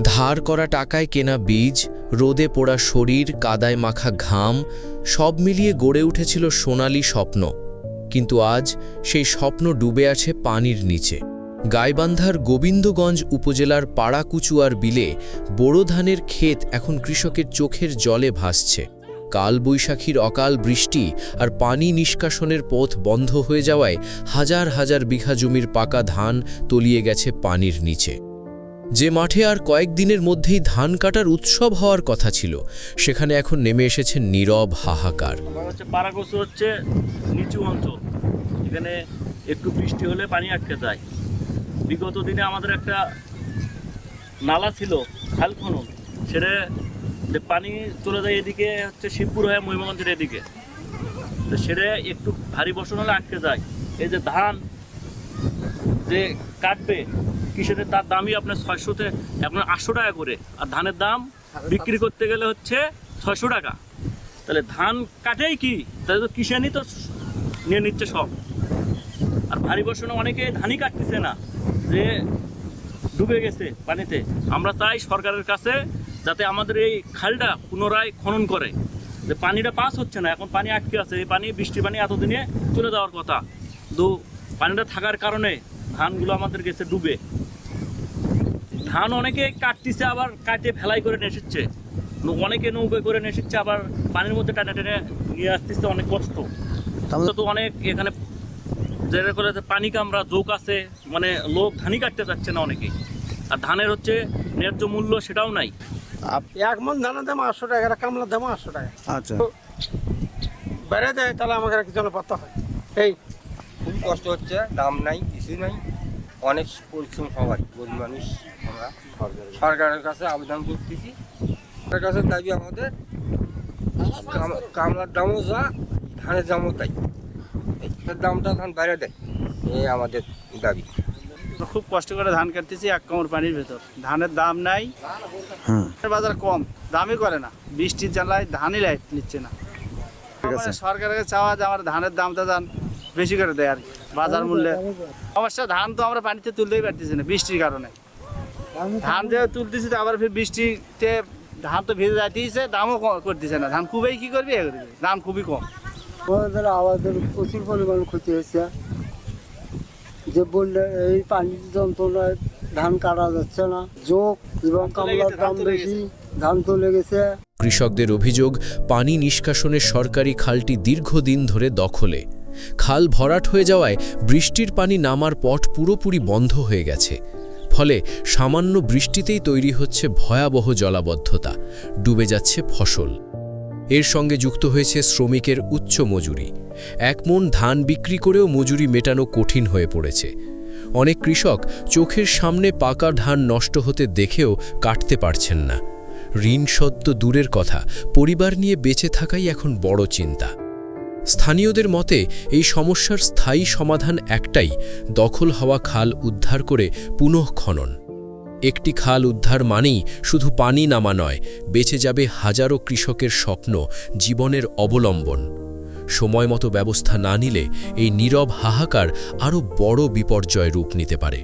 ধার করা টাকায় কেনা বীজ, রোদে পোড়া শরীর, কাদায় মাখা ঘাম, সব মিলিয়ে গড়ে উঠেছিল সোনালি স্বপ্ন। কিন্তু আজ সেই স্বপ্ন ডুবে আছে পানির নিচে। গাইবান্ধার গোবিন্দগঞ্জ উপজেলার পাড়াকুচুয়ার বিলে বোরো ধানের ক্ষেত এখন কৃষকের চোখের জলে ভাসছে। কালবৈশাখীর অকাল বৃষ্টি আর পানি নিষ্কাশনের পথ বন্ধ হয়ে যাওয়ায় হাজার হাজার বিঘা জমির পাকা ধান তলিয়ে গেছে পানির নিচে। যে মাঠে আর কয়েকদিনের মধ্যেই ধান কাটার উৎসব হওয়ার কথা ছিল, সেখানে এখন নেমে এসেছে নীরব হাহাকার। পাড়াকুচু হচ্ছে নিচু অঞ্চল, এখানে একটু বৃষ্টি হলে পানি আটকে যায়। বিগত দিনে আমাদের একটা নালা ছিল খাল খনন, সেটা পানি চলে যায় এদিকে হচ্ছে শিবপুর হয়ে মহিমাগঞ্জের এদিকে, তো সেটা একটু ভারী বর্ষণ হলে আটকে যায়। এই যে ধান যে কাটবে কৃষকের, তার দামই আপনার 600 আপনার 800 টাকা করে, আর ধানের দাম বিক্রি করতে গেলে হচ্ছে 600 টাকা। তাহলে ধান কাটেই কি, তাহলে তো কিষানই তো নিয়ে নিচ্ছে সব। আর ভারী বর্ষণে অনেকে ধানই কাটতেছে না, যে ডুবে গেছে পানিতে। আমরা চাই সরকারের কাছে যাতে আমাদের এই খালটা পুনরায় খনন করে, যে পানিটা পাস হচ্ছে না, এখন পানি আটকে আছে। এই পানি বৃষ্টির পানি এতদিনে চলে যাওয়ার কথা, তো পানিটা থাকার কারণে ধানগুলো আমাদের গেছে ডুবে। ধান অনেকে কাটতেছে, আবার কাটে ভেলাই করে নেসিচ্ছে, অনেকে নৌকা করে নেসিচ্ছে, আবার পানির মধ্যে টেনে টেনে নিয়ে আসতেছে, অনেক কষ্ট। তো অনেক এখানে যেটা করে পানি কামড়া জোক আছে, মানে লোক ধানই কাটতে চাচ্ছে না অনেকেই। আর ধানের হচ্ছে ন্যায্য মূল্য সেটাও নাই। এক মন ধানের দাম 800 টাকা, কামলার দাম 800 টাকা। আচ্ছা, বেড়ে দেয় তাহলে আমাকে কিছু পাতা হয়। এই খুব কষ্ট হচ্ছে, দাম নাই, কিছু নাই, অনেক পরিশ্রম সবাই, গরিব মানুষ। আমরা সরকারের কাছে আবেদন করতেছি, সরকারের কাছে দাবি আমাদের কামলার দামও যা, ধানের দামও তাই, এই দামটা ধান বাইরে দেয়, এই আমাদের দাবি। খুব কষ্ট করে ধান কাটতেছি এক কোমর পানির ভেতর, ধানের দাম নাই, বাজার কম, দামই করে না, বৃষ্টির জ্বালায় ধানই লাইট নিচ্ছে না। সরকারের চাওয়া যে আমার ধানের দামটা দান বেশি করে দেয় আর কি, বাজার মূল্যে। অবশ্য ধান তো আমরা পানিতে তুলতেই পারতেছি না বৃষ্টির কারণে। ধান যে তুলতেছি তো আবার ফির বৃষ্টিতে ধান তো ভেজে যাইতেছে, দামও করতেছে না। ধান খুবই কি করবি, দাম খুবই কম। আমাদের প্রচুর পরিমাণ ক্ষতি হয়েছে, যে বললে এই পানির যন্ত্রণায় ধান কাটা যাচ্ছে না, যোগ এবং কামলার দাম বেশি, ধান চলে গেছে। কৃষকদের অভিযোগ, পানি নিষ্কাশনের সরকারি খালটি দীর্ঘদিন ধরে দখলে। খাল ভরাট হয়ে যাওয়ায় বৃষ্টির পানি নামার পথ পুরোপুরি বন্ধ হয়ে গেছে। ফলে সামান্য বৃষ্টিতেই তৈরি হচ্ছে ভয়াবহ জলাবদ্ধতা, ডুবে যাচ্ছে ফসল। এর সঙ্গে যুক্ত হয়েছে শ্রমিকের উচ্চ মজুরি। এক মণ ধান বিক্রি করেও মজুরি মেটানো কঠিন হয়ে পড়েছে। অনেক কৃষক চোখের সামনে পাকা ধান নষ্ট হতে দেখেও কাটতে পারছেন না। ঋণ শোধ তো দূরের কথা, পরিবার নিয়ে বেঁচে থাকাই এখন বড় চিন্তা। স্থানীয়দের মতে এই সমস্যার স্থায়ী সমাধান একটাই, দখল হওয়া খাল উদ্ধার করে পুনঃখনন। একটি খাল উদ্ধার মানেই শুধু পানি নামা নয়, বেঁচে যাবে হাজারো কৃষকের স্বপ্ন, জীবনের অবলম্বন। সময়মতো ব্যবস্থা না নিলে এই নীরব হাহাকার আরও বড় বিপর্যয় রূপ নিতে পারে।